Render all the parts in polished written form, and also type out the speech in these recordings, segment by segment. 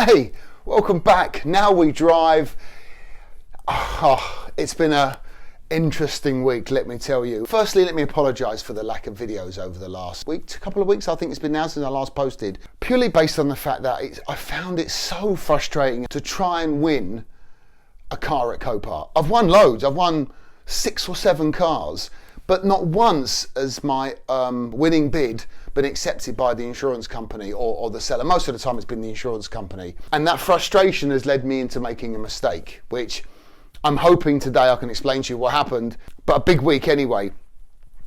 Hey, welcome back. Now we drive. It's been a interesting week, let me tell you. Firstly, let me apologise for the lack of videos over the last week, a couple of weeks. I think it's been now since I last posted, purely based on the fact that I found it so frustrating to try and win a car at Copart. I've won loads. I've won 6 or 7 cars, but not once has my winning bid been accepted by the insurance company or the seller. Most of the time it's been the insurance company. And that frustration has led me into making a mistake, which I'm hoping today I can explain to you what happened, but a big week anyway.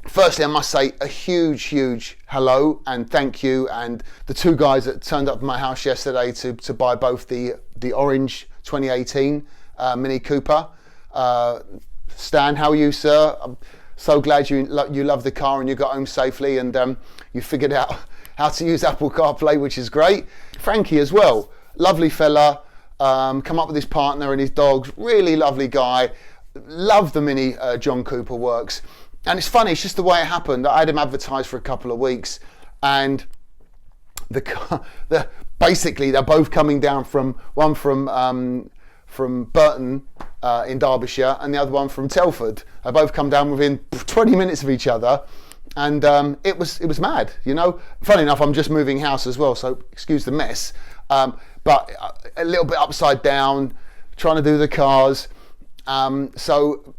Firstly, I must say a huge hello and thank you, and the 2 guys that turned up at my house yesterday to buy both the orange 2018 Mini Cooper. Stan, how are you, sir? I'm so glad you love the car and you got home safely, and you figured out how to use Apple CarPlay, which is great. Frankie as well, lovely fella. Come up with his partner and his dogs, really lovely guy. Love the Mini John Cooper works. And it's funny, it's just the way it happened. I had him advertised for a couple of weeks, and basically they're both coming down from Burton in Derbyshire, and the other one from Telford. They both come down within 20 minutes of each other, and it was mad, you know. Funny enough, I'm just moving house as well, so excuse the mess. But a little bit upside down, trying to do the cars. So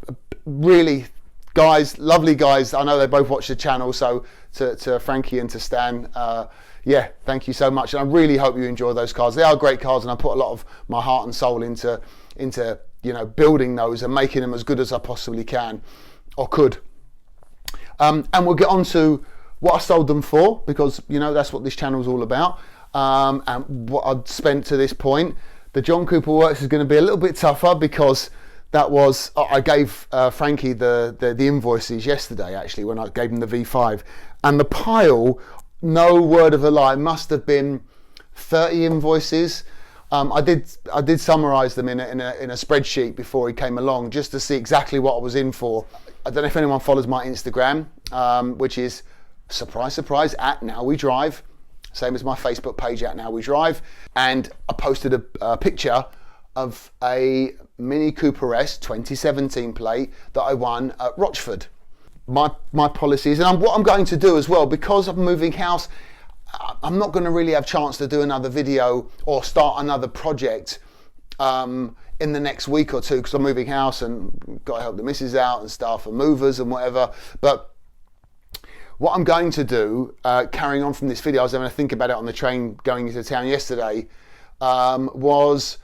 really, guys, lovely guys. I know they both watch the channel, so to Frankie and to Stan, yeah, thank you so much. And I really hope you enjoy those cars. They are great cars, and I put a lot of my heart and soul into building those and making them as good as I possibly can or could. And we'll get on to what I sold them for, because that's what this channel is all about. And what I'd spent to this point. The John Cooper Works is going to be a little bit tougher, because that was, I gave Frankie the invoices yesterday, actually, when I gave him the V5, and the pile, no word of a lie, must have been 30 invoices. I did summarise them in a spreadsheet before he came along, just to see exactly what I was in for. I don't know if anyone follows my Instagram, which is surprise at Now We Drive. Same as my Facebook page at Now We Drive, and I posted a picture of a Mini Cooper S 2017 plate that I won at Rochford. My policies, and what I'm going to do as well, because I'm moving house, I'm not going to really have a chance to do another video or start another project in the next week or 2, because I'm moving house and got to help the missus out and stuff and movers and whatever. But what I'm going to do, carrying on from this video, I was having to think about it on the train going into town yesterday, was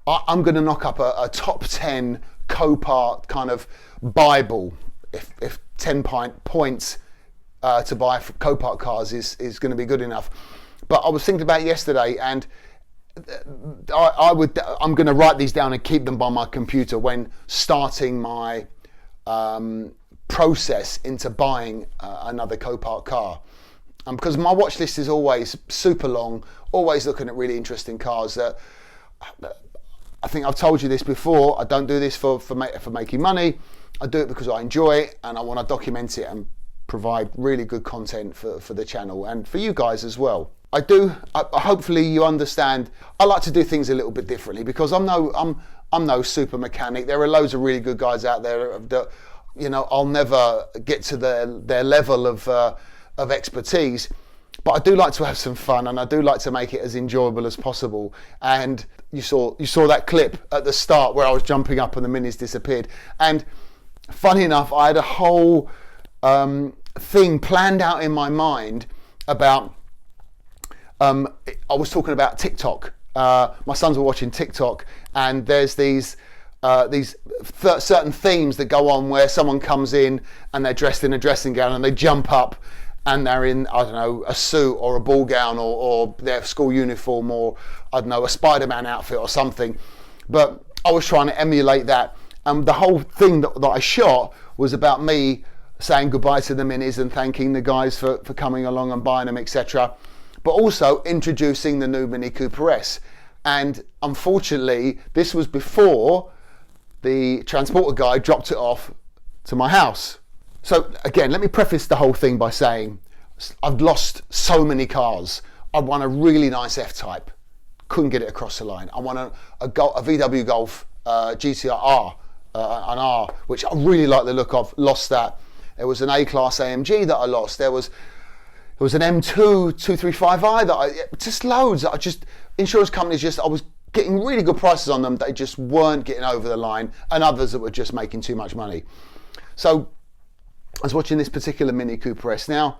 I'm going to knock up a top 10 Copart kind of Bible, if 10 points to buy for Copart cars is going to be good enough. But I was thinking about it yesterday, and I'm going to write these down and keep them by my computer when starting my process into buying another Copart car, because my watch list is always super long, always looking at really interesting cars that I think I've told you this before. I don't do this for making money. I do it because I enjoy it, and I want to document it and provide really good content for the channel and for you guys as well. Hopefully you understand, I like to do things a little bit differently, because I'm no super mechanic. There are loads of really good guys out there that I'll never get to their level of expertise, but I do like to have some fun, and I do like to make it as enjoyable as possible. And you saw that clip at the start where I was jumping up and the minis disappeared. And funny enough, I had a whole thing planned out in my mind about. I was talking about TikTok. My sons were watching TikTok, and there's these certain themes that go on where someone comes in and they're dressed in a dressing gown and they jump up and they're in, I don't know, a suit or a ball gown or their school uniform, or I don't know, a Spider-Man outfit or something. But I was trying to emulate that, and the whole thing that I shot was about me saying goodbye to the minis and thanking the guys for coming along and buying them, etc., but also introducing the new Mini Cooper S. And unfortunately, this was before the transporter guy dropped it off to my house. So again, let me preface the whole thing by saying I've lost so many cars. I won a really nice F-Type. couldn't get it across the line. I want a VW Golf GTR an R, which I really like the look of. Lost that. There was an A-Class AMG that I lost. There was an M2 235i that just loads. Insurance companies I was getting really good prices on them. They just weren't getting over the line, and others that were just making too much money. So I was watching this particular Mini Cooper S. Now,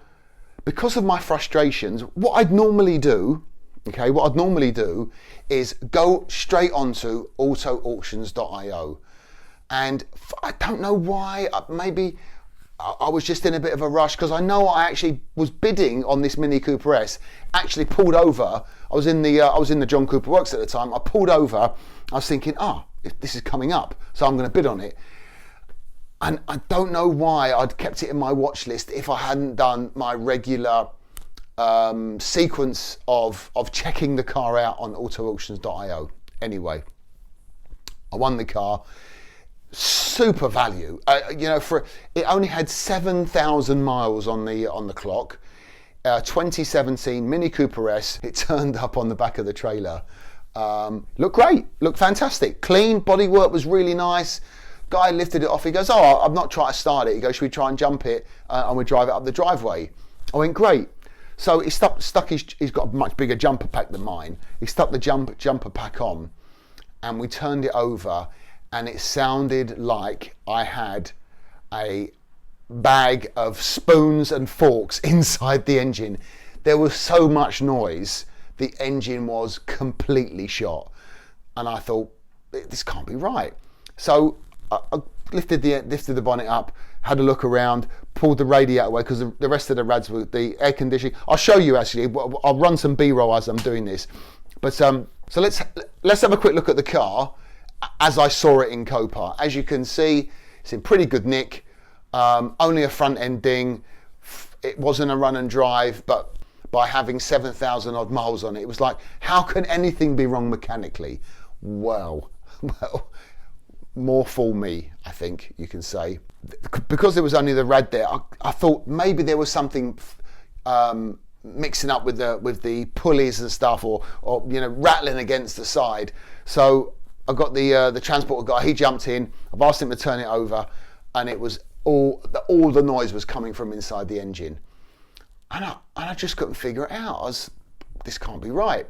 because of my frustrations, what I'd normally do is go straight onto autoauctions.io. And I don't know why, maybe I was just in a bit of a rush, because I know I actually was bidding on this Mini Cooper S, actually pulled over. I was in the John Cooper Works at the time. I pulled over. I was thinking, this is coming up, so I'm going to bid on it. And I don't know why I'd kept it in my watch list if I hadn't done my regular sequence of checking the car out on autoauctions.io. Anyway, I won the car. Super value. For it only had 7,000 miles on the clock. 2017 Mini Cooper S. It turned up on the back of the trailer. Looked great. Looked fantastic. Clean. Bodywork was really nice. Guy lifted it off. He goes, I'm not trying to start it. He goes, should we try and jump it and we drive it up the driveway? I went, great. So he stuck he's got a much bigger jumper pack than mine. He stuck the jumper pack on, and we turned it over, and it sounded like I had a bag of spoons and forks inside the engine. There was so much noise. The engine was completely shot, and I thought, this can't be right. So I lifted the bonnet up, had a look around, pulled the radiator away, because the rest of the rads were the air conditioning. I'll show you actually. I'll run some B-roll as I'm doing this. But so let's have a quick look at the car as I saw it in Copart. As you can see, it's in pretty good nick. Only a front end ding. It wasn't a run and drive, but by having 7,000 odd miles on it, it was like, how can anything be wrong mechanically? Well, more fool me, I think you can say. Because there was only the rad there, I thought maybe there was something mixing up with the pulleys and stuff, or rattling against the side. So I got the transporter guy. He jumped in. I've asked him to turn it over, and it was all the noise was coming from inside the engine, and I just couldn't figure it out. This can't be right.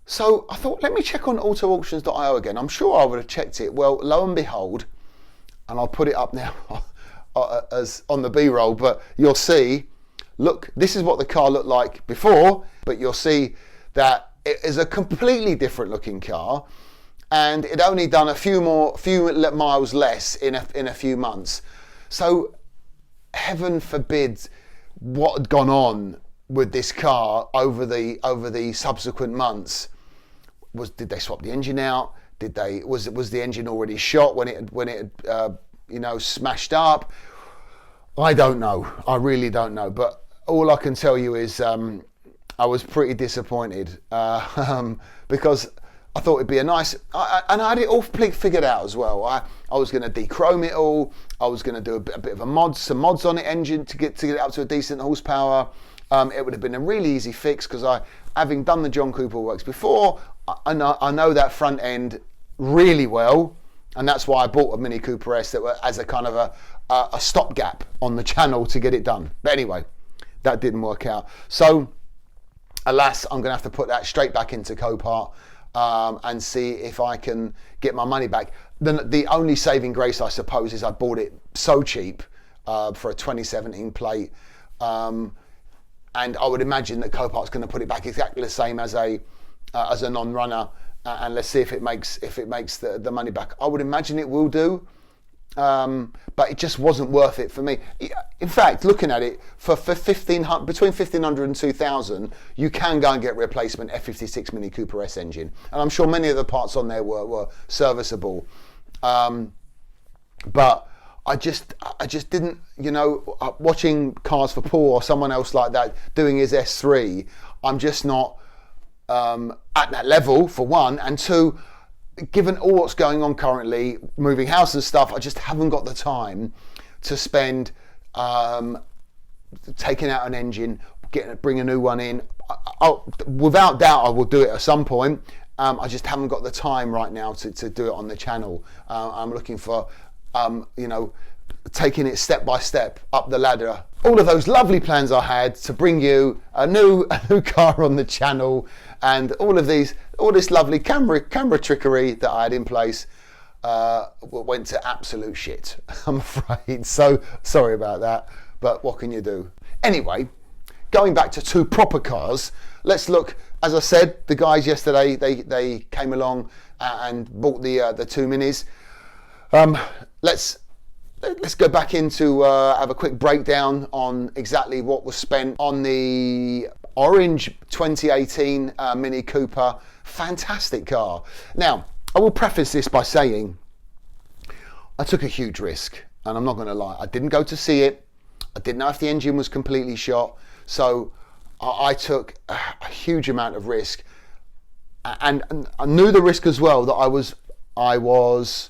So I thought, let me check on autoauctions.io again. I'm sure I would have checked it. Well, lo and behold, and I'll put it up now as on the B-roll, but you'll see, look, this is what the car looked like before, but you'll see that it is a completely different looking car, and it only done a few miles less in a few months. So heaven forbid what had gone on with this car over the subsequent months. Did they swap the engine out? Was the engine already shot when it had smashed up? I don't know. I really don't know. But all I can tell you is I was pretty disappointed because I thought it'd be and I had it all figured out as well. I was going to dechrome it all. I was going to do a bit of some mods on the engine to get it up to a decent horsepower. It would have been a really easy fix, because having done the John Cooper Works before, I know that front end really well, and that's why I bought a Mini Cooper S as a kind of a stopgap on the channel to get it done. But anyway, that didn't work out. So, alas, I'm going to have to put that straight back into Copart and see if I can get my money back. The only saving grace, I suppose, is I bought it so cheap for a 2017 plate. And I would imagine that Copart's going to put it back exactly the same as a non-runner, and let's see if it makes the money back. I would imagine it will do, but it just wasn't worth it for me. In fact, looking at it, for between 1,500 and 2,000, you can go and get a replacement F56 Mini Cooper S engine, and I'm sure many of the parts on there were serviceable, but I just didn't, watching Cars for Paul or someone else like that doing his S3, I'm just not at that level, for one, and two, given all what's going on currently, moving house and stuff, I just haven't got the time to spend taking out an engine, bring a new one in. without doubt, I will do it at some point. I just haven't got the time right now to do it on the channel. I'm looking for, taking it step by step up the ladder. All of those lovely plans I had to bring you a new car on the channel, and all this lovely camera trickery that I had in place went to absolute shit, I'm afraid. So sorry about that, but what can you do? Anyway, going back to two proper cars, let's look. As I said, the guys yesterday, they came along and bought the two Minis. Let's go back into have a quick breakdown on exactly what was spent on the orange 2018 Mini Cooper. Fantastic car. Now, I will preface this by saying I took a huge risk, and I'm not going to lie. I didn't go to see it. I didn't know if the engine was completely shot, so I took a huge amount of risk, and I knew the risk as well that I was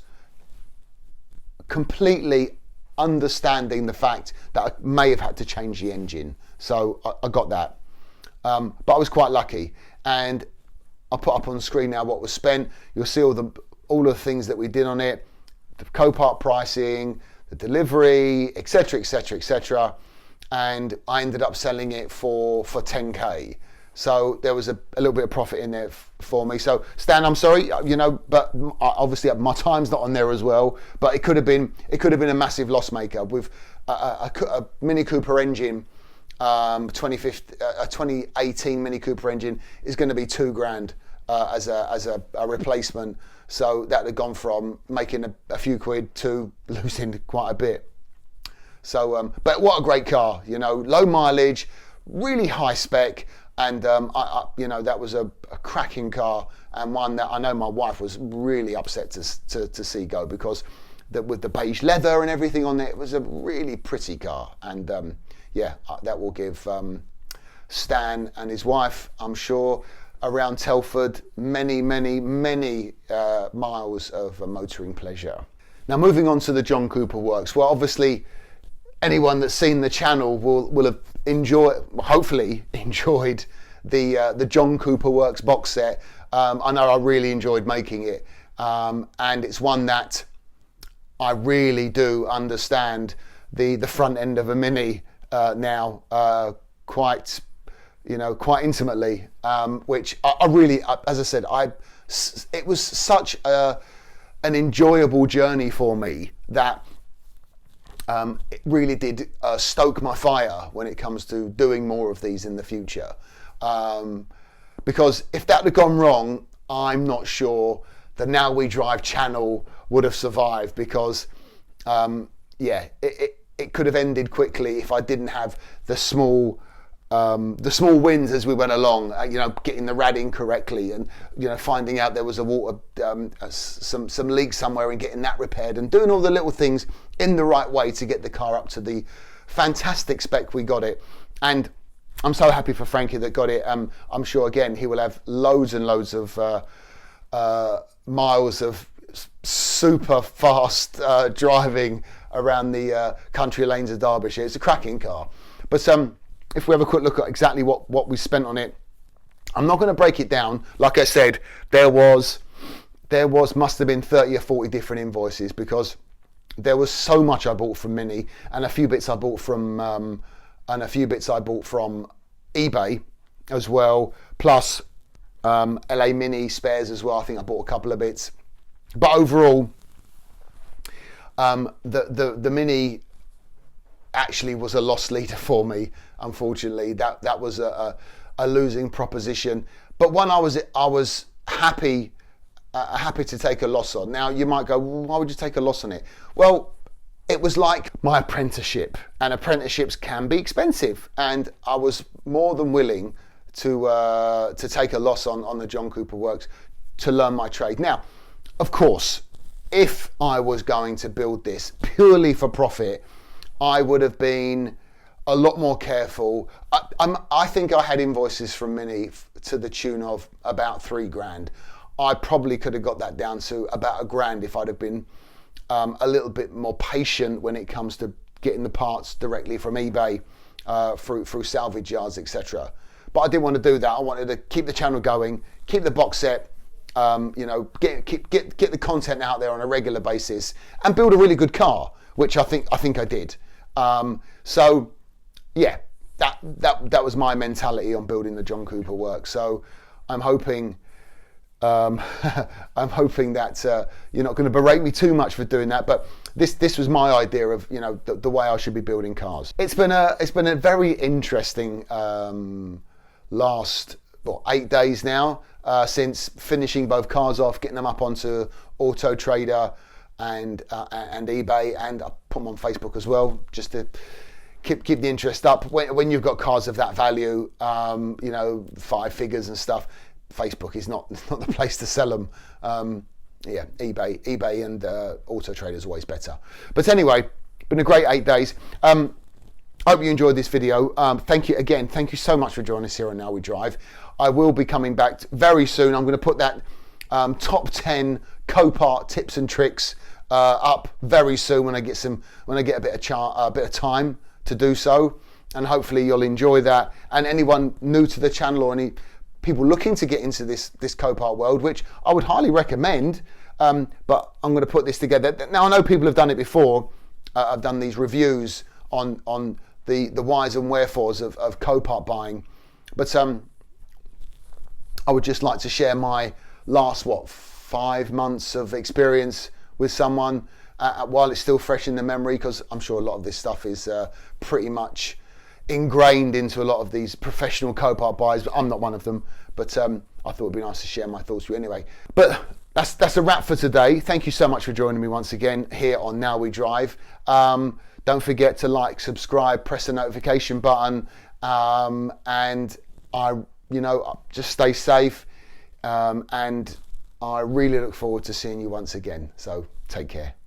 completely understanding the fact that I may have had to change the engine. So I got that, but I was quite lucky, and I'll put up on the screen now what was spent. You'll see all the things that we did on it, the Copart pricing, the delivery, etc, etc, etc. And I ended up selling it for 10k. So there was a little bit of profit in there for me. So Stan, I'm sorry, but obviously my time's not on there as well. But it could have been a massive loss maker with a Mini Cooper engine. 2018 Mini Cooper engine is going to be $2,000 as a replacement. So that had gone from making a few quid to losing quite a bit. So, but what a great car, low mileage, really high spec, and that was a cracking car, and one that I know my wife was really upset to see go, because with the beige leather and everything on it was a really pretty car, and that will give Stan and his wife, I'm sure, around Telford many miles of motoring pleasure. Now, moving on to the John Cooper Works. Well, obviously, anyone that's seen the channel will have hopefully enjoyed the John Cooper Works box set. I know I really enjoyed making it, and it's one that I really do understand the front end of a Mini now quite intimately, which I really, as I said, it was such an enjoyable journey for me that it really did stoke my fire when it comes to doing more of these in the future. Because if that had gone wrong, I'm not sure the Now We Drive channel would have survived, because it could have ended quickly if I didn't have the small wins as we went along, getting the radding correctly, and finding out there was a water some leak somewhere and getting that repaired, and doing all the little things in the right way to get the car up to the fantastic spec we got it. And I'm so happy for Frankie that got it. I'm sure again he will have loads and loads of miles of super fast driving around the country lanes of Derbyshire. It's a cracking car. But if we have a quick look at exactly what we spent on it, I'm not going to break it down. Like I said, there must have been 30 or 40 different invoices, because there was so much I bought from Mini, and a few bits I bought from eBay as well, plus LA Mini spares as well. I think I bought a couple of bits, but overall, the Mini actually was a loss leader for me. Unfortunately, that was a losing proposition, but one I was happy to take a loss on. Now you might go, well, why would you take a loss on it? Well, it was like my apprenticeship, and apprenticeships can be expensive, and I was more than willing to take a loss on the John Cooper Works to learn my trade. Now, of course, if I was going to build this purely for profit, I would have been a lot more careful. I think I had invoices from Mini to the tune of about $3,000. I probably could have got that down to about $1,000 if I'd have been a little bit more patient when it comes to getting the parts directly from eBay through salvage yards, etc. but I didn't want to do that. I wanted to keep the channel going, keep the box set, you know, get the content out there on a regular basis, and build a really good car, which I think I did. So yeah, that was my mentality on building the John Cooper Works. So I'm hoping I'm hoping that you're not going to berate me too much for doing that, but this was my idea of, you know, the way I should be building cars. It's been a very interesting last 8 days now since finishing both cars off, getting them up onto Auto Trader and eBay, and I put them on Facebook as well, just to keep the interest up. When you've got cars of that value, you know, 5 figures and stuff, Facebook is not the place to sell them. Yeah, eBay and Auto Trader is always better. But anyway, been a great 8 days. Hope you enjoyed this video. Thank you so much for joining us here on Now We Drive. I will be coming back very soon. I'm going to put that top 10 Copart tips and tricks up very soon when I get a bit of time to do so, and hopefully you'll enjoy that. And anyone new to the channel, or any people looking to get into this Copart world, which I would highly recommend, but I'm going to put this together. Now, I know people have done it before. I've done these reviews on the whys and wherefores of Copart buying, but I would just like to share my last 5 months of experience with someone while it's still fresh in the memory, because I'm sure a lot of this stuff is pretty much ingrained into a lot of these professional Copart buyers, but I'm not one of them. But I thought it'd be nice to share my thoughts with you anyway. But that's a wrap for today. Thank you so much for joining me once again here on Now We Drive. Don't forget to like, subscribe, press the notification button, and just stay safe. And I really look forward to seeing you once again. So take care.